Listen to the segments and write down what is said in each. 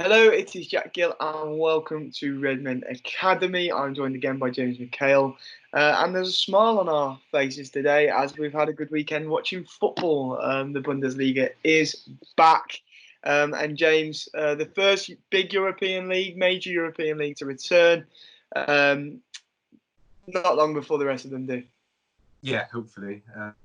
Hello, it is Jack Gill, and welcome to Redmen Academy. I'm joined again by James McHale, and there's a smile on our faces today as we've had a good weekend watching football. The Bundesliga is back, and James, the first big European league, major European league to return, um, not long before the rest of them do. Yeah, hopefully.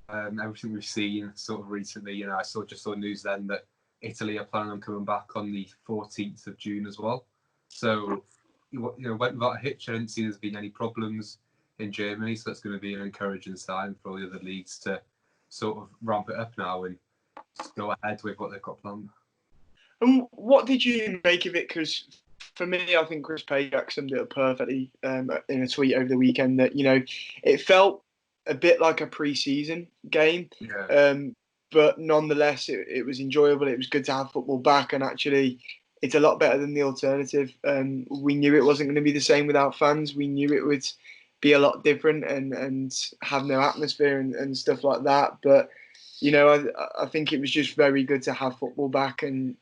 Everything we've seen sort of recently, I just saw news then that Italy are planning on coming back on the 14th of June as well. So, went without a hitch. I didn't see there's been any problems in Germany, so that's going to be an encouraging sign for all the other leagues to sort of ramp it up now and just go ahead with what they've got planned. And what did you make of it? Because for me, I think Chris Pajak summed it up perfectly in a tweet over the weekend that, it felt a bit like a pre-season game. Yeah. But nonetheless, it was enjoyable. It was good to have football back, and actually, it's a lot better than the alternative. We knew it wasn't going to be the same without fans. We knew it would be a lot different and have no atmosphere and stuff like that. But I think it was just very good to have football back, and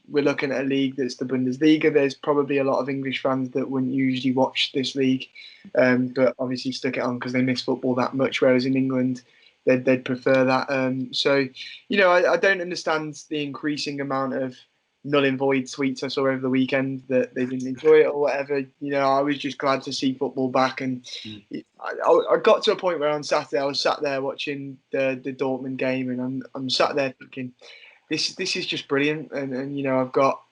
we're looking at a league that's the Bundesliga. There's probably a lot of English fans that wouldn't usually watch this league, but obviously stuck it on because they miss football that much. Whereas in England, they'd prefer that. I don't understand the increasing amount of null and void tweets I saw over the weekend that they didn't enjoy it or whatever. I was just glad to see football back, and I got to a point where on Saturday I was sat there watching the Dortmund game, and I'm sat there thinking, this is just brilliant, and I've got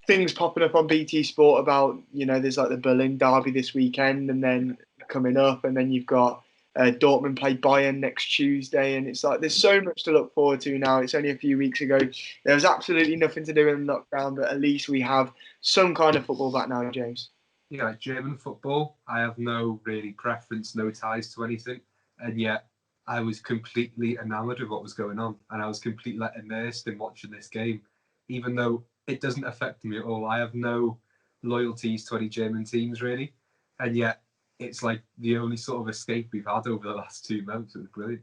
things popping up on BT Sport about there's like the Berlin derby this weekend, and then coming up, and then you've got Dortmund play Bayern next Tuesday, and it's like there's so much to look forward to now. It's only a few weeks ago there was absolutely nothing to do in the lockdown, but at least we have some kind of football back now, James. Yeah, German football, I have no really preference, no ties to anything, and yet I was completely enamoured of what was going on, and I was completely immersed in watching this game, even though it doesn't affect me at all. I have no loyalties to any German teams really, and yet it's like the only sort of escape we've had over the last 2 months. It was brilliant.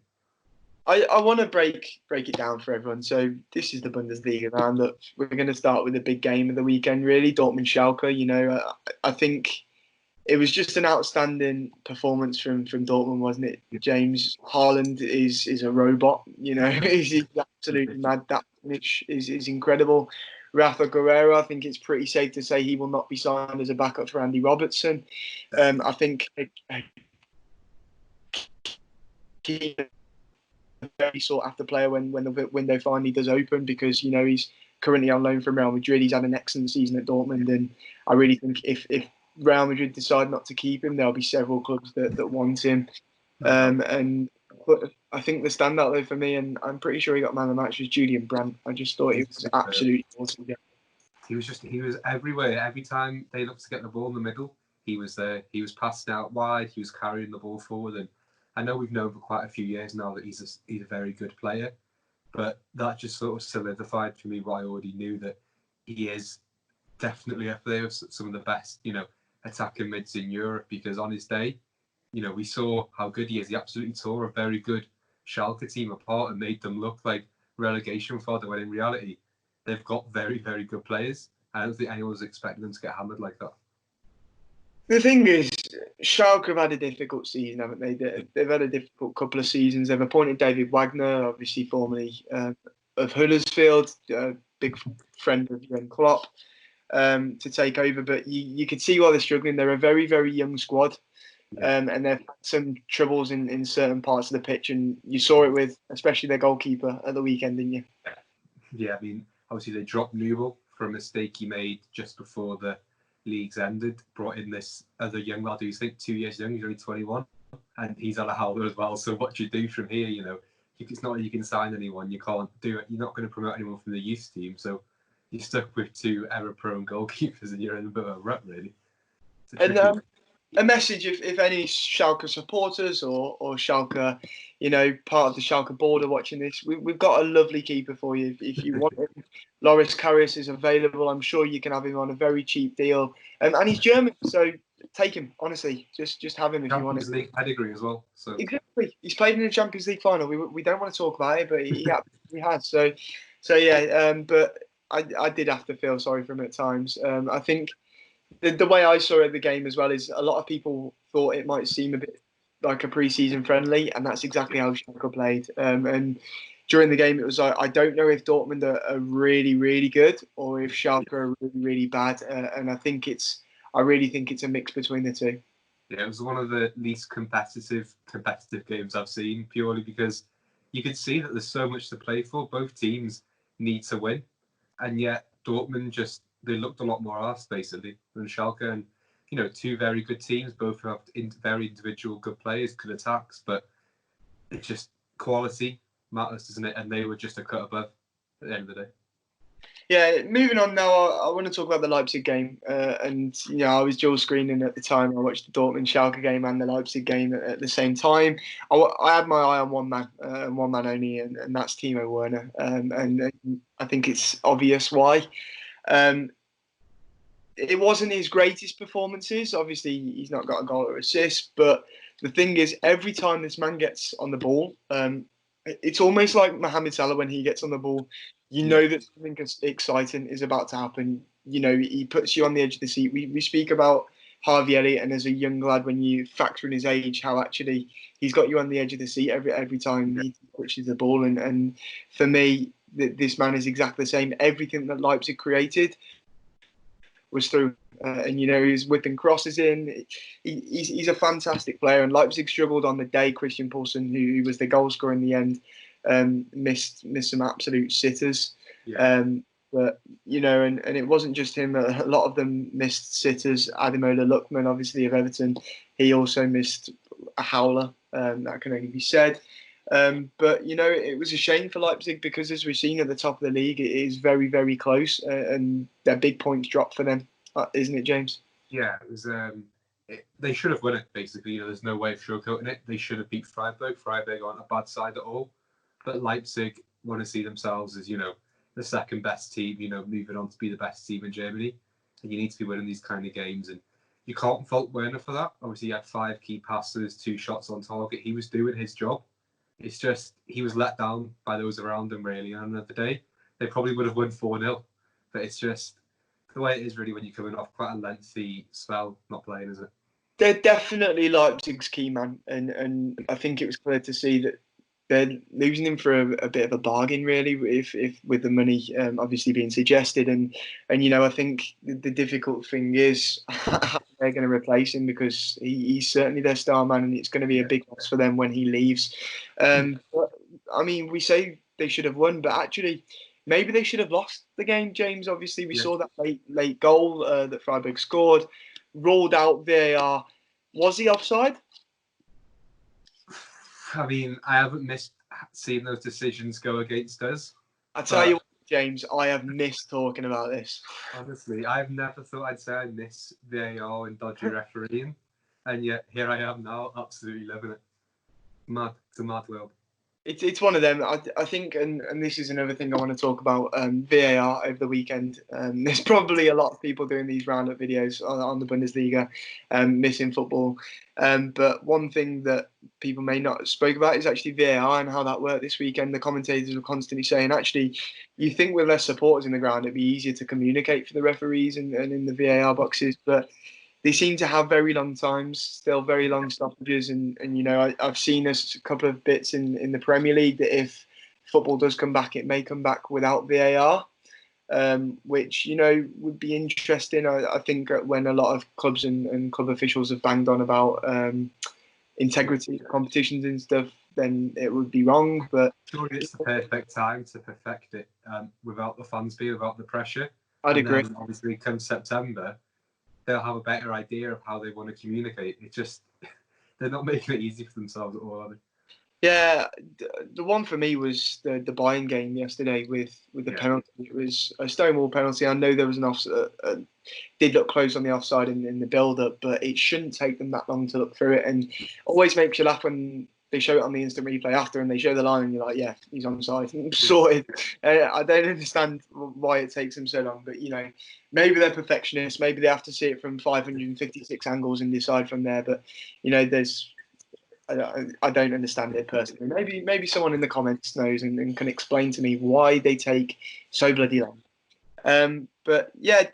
I want to break it down for everyone. So this is the Bundesliga now. Look, we're going to start with the big game of the weekend, really, Dortmund Schalke. I think it was just an outstanding performance from Dortmund, wasn't it? James Haaland is a robot. He's absolutely mad. That finish is incredible. Rafa Guerrero, I think it's pretty safe to say he will not be signed as a backup for Andy Robertson. I think he very sought after player when the window finally does open, because he's currently on loan from Real Madrid. He's had an excellent season at Dortmund, and I really think if Real Madrid decide not to keep him, there'll be several clubs that want him. But I think the standout though for me, and I'm pretty sure he got man of the match, was Julian Brandt. I just thought he was absolutely awesome. He was everywhere. Every time they looked to get the ball in the middle, he was there. He was passing out wide. He was carrying the ball forward. And I know we've known for quite a few years now that he's a very good player, but that just sort of solidified for me what I already knew, that he is definitely up there with some of the best, attacking mids in Europe. Because on his day, we saw how good he is. He absolutely tore a very good Schalke team apart and made them look like relegation fodder, when in reality, they've got very, very good players. I don't think anyone was expecting them to get hammered like that. The thing is, Schalke have had a difficult season, haven't they? They've had a difficult couple of seasons. They've appointed David Wagner, obviously formerly of Huddersfield, a big friend of Jurgen Klopp, to take over. But you could see why they're struggling. They're a very, very young squad, and they've had some troubles in certain parts of the pitch. And you saw it with especially their goalkeeper at the weekend, didn't you? Yeah, obviously they dropped Newell for a mistake he made just before the leagues ended. Brought in this other young lad who's 2 years young. He's only 21, and he's at a howler as well. So what do you do from here? It's not like you can sign anyone. You can't do it. You're not going to promote anyone from the youth team. So you're stuck with two error-prone goalkeepers, and you're in a bit of a rut, really. And a message, if any Schalke supporters or Schalke, part of the Schalke board are watching this, we've got a lovely keeper for you. If you want him, Loris Karius is available. I'm sure you can have him on a very cheap deal. And he's German, so take him, honestly. Just have him if you want it. Champions League pedigree as well. So exactly. He's played in the Champions League final. We don't want to talk about it, but he has. So yeah, but I did have to feel sorry for him at times. I think the way I saw it, the game as well, is a lot of people thought it might seem a bit like a pre-season friendly, and that's exactly how Schalke played. And during the game, it was like, I don't know if Dortmund are really, really good or if Schalke are really, really bad. And I really think it's a mix between the two. Yeah, it was one of the least competitive games I've seen, purely because you could see that there's so much to play for. Both teams need to win, and yet Dortmund they looked a lot more arse basically than Schalke. And two very good teams, both have very individual good players, good attacks, but it's just quality matters, doesn't it? And they were just a cut above at the end of the day. Yeah, moving on now, I want to talk about the Leipzig game. And, I was dual screening at the time. I watched the Dortmund Schalke game and the Leipzig game at the same time. I had my eye on one man, and one man only, and that's Timo Werner. And I think it's obvious why. It wasn't his greatest performances. Obviously, he's not got a goal or assist. But the thing is, every time this man gets on the ball, it's almost like Mohamed Salah when he gets on the ball. You know that something exciting is about to happen. He puts you on the edge of the seat. We speak about Harvey Elliott, and as a young lad, when you factor in his age, how actually he's got you on the edge of the seat every time he touches the ball. And for me, this man is exactly the same. Everything that Leipzig created was through. And he's whipping crosses in. He's a fantastic player. And Leipzig struggled on the day. Christian Poulsen, who was the goal scorer in the end, missed some absolute sitters. Yeah. But and it wasn't just him. A lot of them missed sitters. Ademola Lookman, obviously of Everton, he also missed a howler. That can only be said. But it was a shame for Leipzig because, as we've seen at the top of the league, it is very, very close, and they're big points drop for them, isn't it, James? Yeah, it was. They should have won it. Basically, there's no way of sugarcoating it. They should have beat Freiburg. Freiburg aren't a bad side at all, but Leipzig want to see themselves as the second best team. Moving on to be the best team in Germany, and you need to be winning these kind of games. And you can't fault Werner for that. Obviously, he had 5 key passes, 2 shots on target. He was doing his job. It's just he was let down by those around him, really. And another day, they probably would have won 4-0. But it's just the way it is, really, when you're coming off quite a lengthy spell not playing, is it? They're definitely Leipzig's key man, and I think it was clear to see that they're losing him for a bit of a bargain, really, if with the money obviously being suggested. And I think the difficult thing is how they're going to replace him, because he's certainly their star man, and it's going to be a big loss for them when he leaves. But, I mean, we say they should have won, but actually maybe they should have lost the game, James. Obviously, we saw that late goal that Freiburg scored, ruled out VAR. Was he offside? I mean, I haven't missed seeing those decisions go against us. I tell you what, James, I have missed talking about this. Honestly, I've never thought I'd say I miss VAR and dodgy refereeing, and yet here I am now, absolutely loving it. Mad, it's a mad world. It's one of them. I think, and this is another thing I want to talk about, VAR over the weekend. There's probably a lot of people doing these roundup videos on the Bundesliga, missing football. But one thing that people may not spoke about is actually VAR and how that worked this weekend. The commentators were constantly saying, actually, you think with less supporters in the ground, it'd be easier to communicate for the referees and in the VAR boxes, but they seem to have very long times, still very long stoppages, and I've seen a couple of bits in the Premier League that if football does come back, it may come back without VAR, which would be interesting. I think when a lot of clubs and club officials have banged on about integrity of competitions and stuff, then it would be wrong. But surely it's the perfect time to perfect it without the fans being, without the pressure. I'd agree. Then obviously, come September, they'll have a better idea of how they want to communicate. It's just they're not making it easy for themselves at all, are they? Yeah, the one for me was the Bayern game yesterday with the penalty. It was a stonewall penalty. I know there was an offside, did look close on the offside in the build-up, but it shouldn't take them that long to look through it. And always makes you laugh when they show it on the instant replay after, and they show the line, and you're like, yeah, he's onside, sorted. I don't understand why it takes them so long, but maybe they're perfectionists. Maybe they have to see it from 556 angles and decide from there. But I don't understand it personally. Maybe someone in the comments knows and can explain to me why they take so bloody long. But yeah,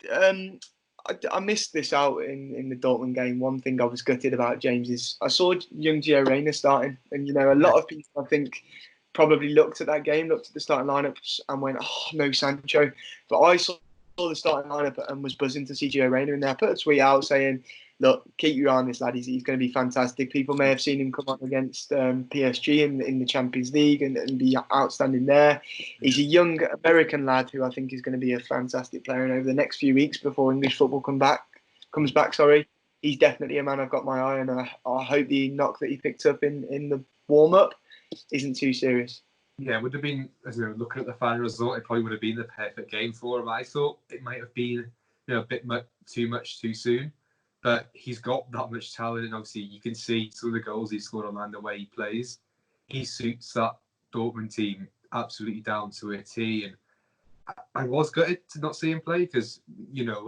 I missed this out in the Dortmund game. One thing I was gutted about, James, is I saw young Gio Reyna starting, and a Yeah, lot of people I think probably looked at that game, looked at the starting lineups, and went, "Oh no, Sancho." But I saw the starting lineup and was buzzing to see Gio Reyna in there. I put a tweet out saying, "Look, keep your eye on this lad. He's going to be fantastic." People may have seen him come on against PSG in the Champions League and be outstanding there. He's a young American lad who I think is going to be a fantastic player. And over the next few weeks before English football comes back, he's definitely a man I've got my eye on. I hope the knock that he picked up in the warm up isn't too serious. yeah, it would have been, as you know, looking at the final result, it probably would have been the perfect game for him. I thought it might have been, a bit too much too soon, but he's got that much talent, and obviously you can see some of the goals he scored on the way he plays. He suits that Dortmund team absolutely down to a T, and I was gutted to not see him play because,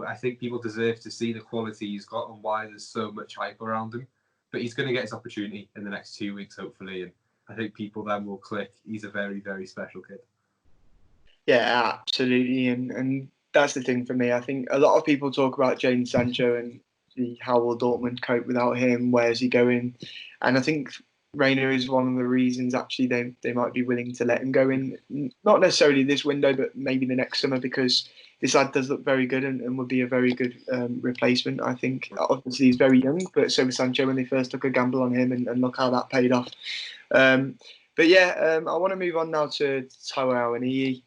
I think people deserve to see the quality he's got and why there's so much hype around him. But he's going to get his opportunity in the next 2 weeks, hopefully, and I think people then will click. He's a very, very special kid. Yeah, absolutely, and that's the thing for me. I think a lot of people talk about Jadon Sancho and how will Dortmund cope without him? Where's he going? And I think Reina is one of the reasons actually they might be willing to let him go in, not necessarily this window, but maybe the next summer because this lad does look very good and would be a very good replacement. I think obviously he's very young, but so was Sancho when they first took a gamble on him, and look how that paid off. Um, but yeah, I want to move on now to Taiwo Awoniyi,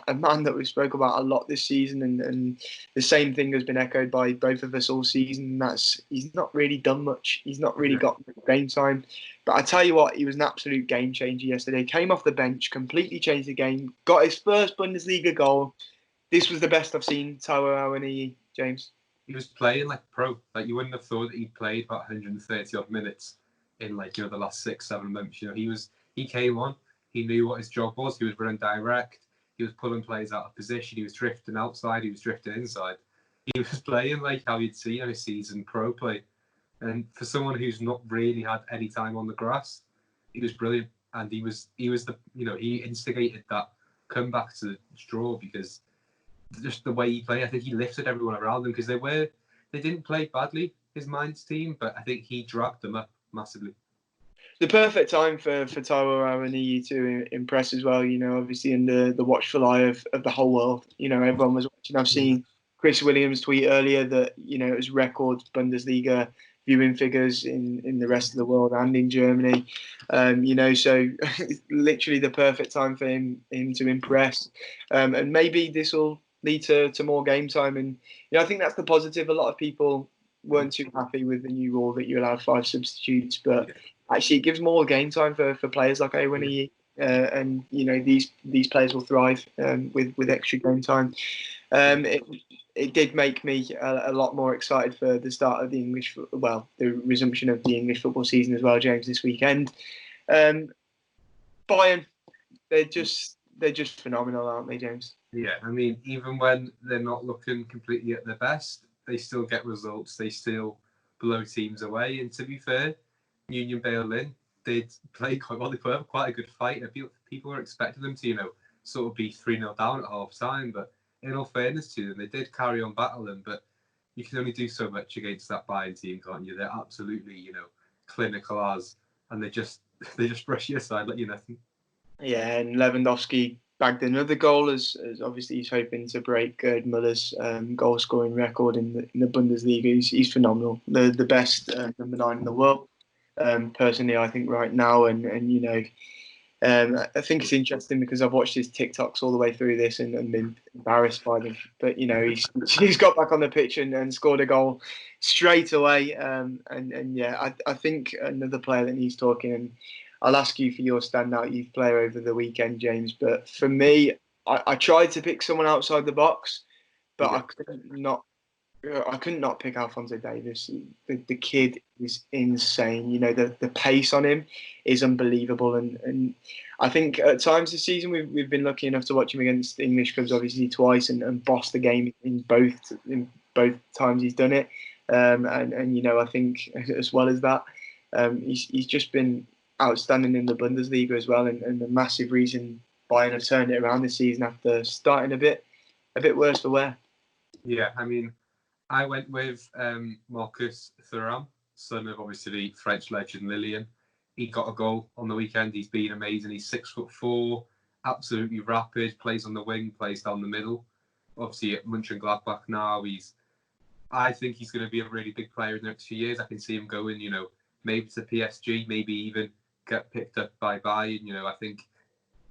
a man that we spoke about a lot this season, and the same thing has been echoed by both of us all season. And that's he's not really done much. He's not really got game time. But I tell you what, he was an absolute game changer yesterday. Came off the bench, completely changed the game. Got his first Bundesliga goal. This was the best I've seen Taiwo Awoniyi, James. He was playing like pro. Like you wouldn't have thought that he'd played about 130 odd minutes in the last 6-7 months. He came on. He knew what his job was. He was running direct. He was pulling players out of position. He was drifting outside. He was drifting inside. He was playing like how you'd see on a seasoned pro play. And for someone who's not really had any time on the grass, he was brilliant. And he was he instigated that comeback to draw because just the way he played, I think he lifted everyone around him because they didn't play badly, his Mainz team, but I think he dragged them up massively. The perfect time for Taiwo Awoniyi to impress as well. Obviously in the watchful eye of the whole world. Everyone was watching. I've seen Chris Williams tweet earlier that it was record Bundesliga viewing figures in the rest of the world and in Germany. So literally the perfect time for him to impress. And maybe this will lead to more game time. And I think that's the positive. A lot of people weren't too happy with the new rule that you allowed 5 substitutes, but actually it gives more game time for players like Awoniyi, and these players will thrive with extra game time. It did make me a lot more excited for the start of the resumption of the English football season as well, James, this weekend. Bayern, they're just phenomenal, aren't they, James? Yeah, I mean, even when they're not looking completely at their best, they still get results. They still blow teams away. And to be fair, Union Berlin did play quite well. They put up quite a good fight. People were expecting them to, sort of be 3-0 down at half time. But in all fairness to them, they did carry on battling. But you can only do so much against that Bayern team, can't you? They're absolutely, clinical as, and they just brush you aside, let you nothing. Yeah, and Lewandowski bagged another goal as obviously he's hoping to break Gerd Muller's goal scoring record in the Bundesliga. He's phenomenal, the best number 9 in the world. Personally, I think right now, and I think it's interesting because I've watched his TikToks all the way through this and been embarrassed by them. But he's got back on the pitch and scored a goal straight away. And yeah, I think another player that needs talking. And I'll ask you for your standout youth player over the weekend, James. But for me, I tried to pick someone outside the box, but I couldn't not pick Alphonso Davies. The kid is insane. The pace on him is unbelievable, and I think at times this season we've been lucky enough to watch him against English clubs, obviously twice, and boss the game in both times he's done it. And I think as well as that, he's just been outstanding in the Bundesliga as well, and the massive reason Bayern have turned it around this season after starting a bit a bit worse for wear. Yeah, I mean, I went with Marcus Thuram, son of obviously French legend Lillian. He got a goal on the weekend. He's been amazing. He's 6'4", absolutely rapid. Plays on the wing, plays down the middle. Obviously at Mönchengladbach now. I think he's going to be a really big player in the next few years. I can see him going, maybe to PSG, maybe even get picked up by Bayern. I think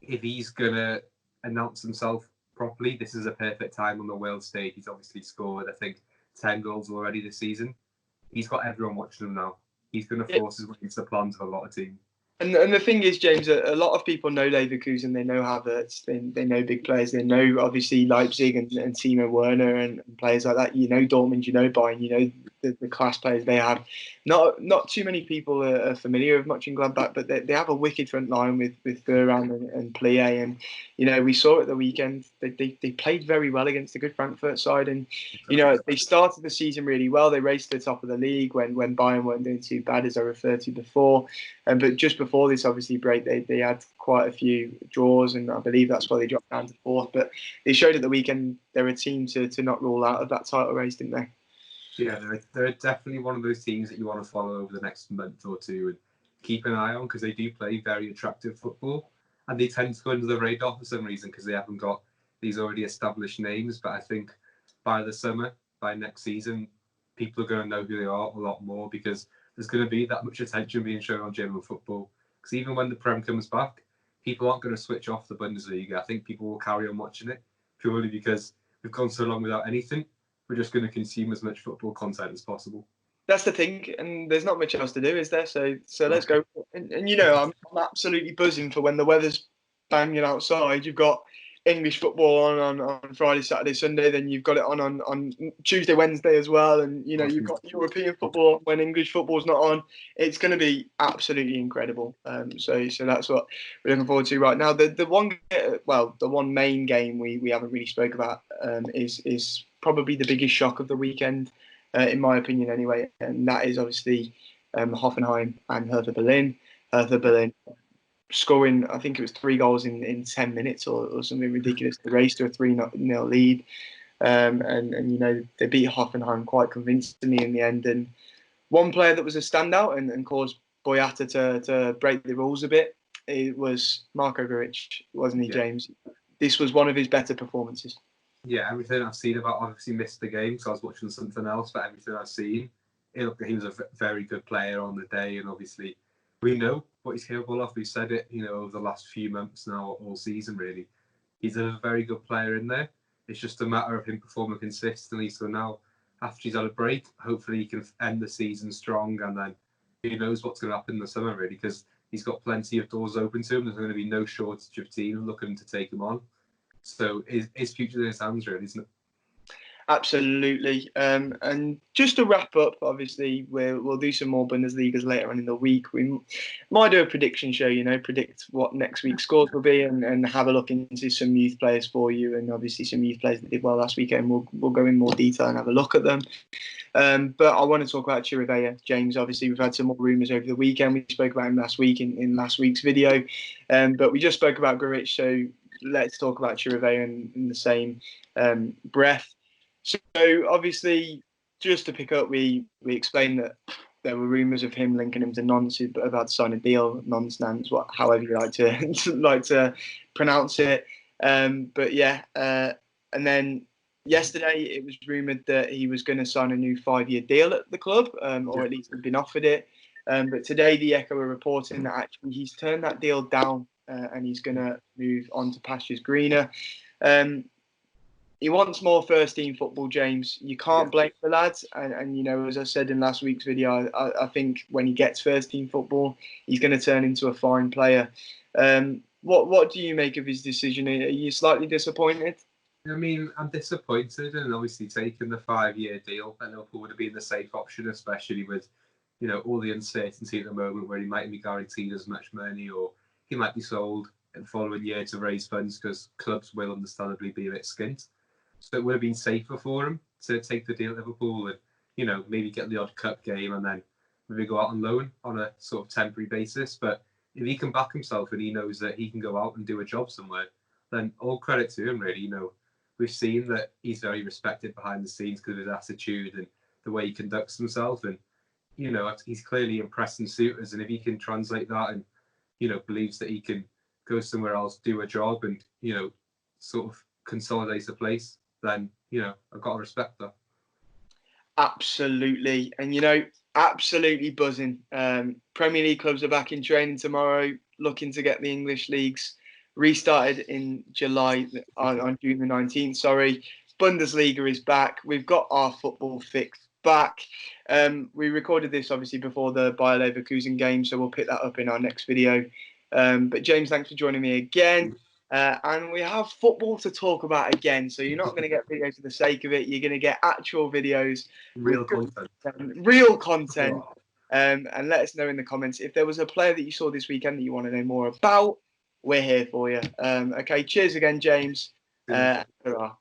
if he's going to announce himself properly, this is a perfect time on the world stage. He's obviously scored, I think, 10 goals already this season. He's got everyone watching him now. He's going to force his way into the plans of a lot of teams. And the thing is, James, a lot of people know Leverkusen, they know Havertz, they know big players, they know obviously Leipzig and Timo Werner and players like that. Dortmund, Bayern, the class players they have. Not too many people are familiar with Mönchengladbach, but they have a wicked front line with Thuram and Plie. And we saw at the weekend they played very well against a good Frankfurt side. And they started the season really well. They raced to the top of the league when Bayern weren't doing too bad, as I referred to before. But just before this obviously break, they had quite a few draws, and I believe that's why they dropped down to fourth. But they showed at the weekend they're a team to not rule out of that title race, didn't they? Yeah, they're definitely one of those teams that you want to follow over the next month or two and keep an eye on, because they do play very attractive football, and they tend to go under the radar for some reason because they haven't got these already established names. But I think by the summer, by next season, people are going to know who they are a lot more, because there's going to be that much attention being shown on German football. Because even when the Prem comes back, people aren't going to switch off the Bundesliga. I think people will carry on watching it purely because we've gone so long without anything. We're just going to consume as much football content as possible. That's the thing, and there's not much else to do, is there? So let's go. And I'm absolutely buzzing for when the weather's banging outside. You've got English football on Friday, Saturday, Sunday. Then you've got it on Tuesday, Wednesday as well. And you've got European football when English football's not on. It's going to be absolutely incredible. So that's what we're looking forward to right now. The one main game we haven't really spoke about is probably the biggest shock of the weekend. In my opinion, anyway, and that is obviously Hoffenheim and Hertha Berlin. Hertha Berlin scoring, I think it was 3 goals in 10 minutes or something ridiculous to race to a 3-0 lead. And they beat Hoffenheim quite convincingly in the end. And one player that was a standout and caused Boyata to break the rules a bit, it was Marko Grujic, wasn't he, James? This was one of his better performances. Yeah, everything I've seen about, obviously missed the game, so I was watching something else, but everything I've seen, he was a very good player on the day, and obviously we know what he's capable of. We've said it, over the last few months now, all season really. He's a very good player in there. It's just a matter of him performing consistently. So now, after he's had a break, hopefully he can end the season strong, and then who knows what's going to happen in the summer really, because he's got plenty of doors open to him. There's going to be no shortage of teams looking to take him on. So his future in his hands, really, isn't it? Absolutely. And just to wrap up, obviously, we'll do some more Bundesligas later on in the week. We might do a prediction show, predict what next week's scores will be and have a look into some youth players for you. And obviously some youth players that did well last weekend. We'll go in more detail and have a look at them. But I want to talk about Chirivella, James. Obviously, we've had some more rumours over the weekend. We spoke about him last week in last week's video. But we just spoke about Grujic, so let's talk about Chirivella in the same breath. So obviously, just to pick up, we explained that there were rumours of him linking him to Nons about to sign a deal. Nons, however you like to pronounce it. But yeah, and then yesterday it was rumoured that he was going to sign a new 5-year deal at the club, or at least had been offered it. But today the Echo are reporting that actually he's turned that deal down and he's going to move on to pastures greener. He wants more first-team football, James. You can't blame the lads. And as I said in last week's video, I think when he gets first-team football, he's going to turn into a fine player. What do you make of his decision? Are you slightly disappointed? I mean, I'm disappointed, and obviously taking the 5-year deal, I know Liverpool would have been the safe option, especially with, all the uncertainty at the moment where he might be guaranteed as much money, or he might be sold in the following year to raise funds, because clubs will understandably be a bit skint. So it would have been safer for him to take the deal at Liverpool and, maybe get the odd cup game and then maybe go out on loan on a sort of temporary basis. But if he can back himself and he knows that he can go out and do a job somewhere, then all credit to him, really. we've seen that he's very respected behind the scenes because of his attitude and the way he conducts himself. And, you know, he's clearly impressing suitors. And if he can translate that and, you know, believes that he can go somewhere else, do a job and, you know, sort of consolidate a place, then, you know, I've got to respect that. Absolutely. And, you know, absolutely buzzing. Premier League clubs are back in training tomorrow, looking to get the English leagues restarted in July, on June the 19th. Sorry. Bundesliga is back. We've got our football fix back. We recorded this obviously before the Bayer Leverkusen game, so we'll pick that up in our next video. But James, thanks for joining me again. And we have football to talk about again. So you're not going to get videos for the sake of it. You're going to get actual videos, Real content. real content. And let us know in the comments if there was a player that you saw this weekend that you want to know more about. We're here for you. Okay, cheers again, James. Hurrah.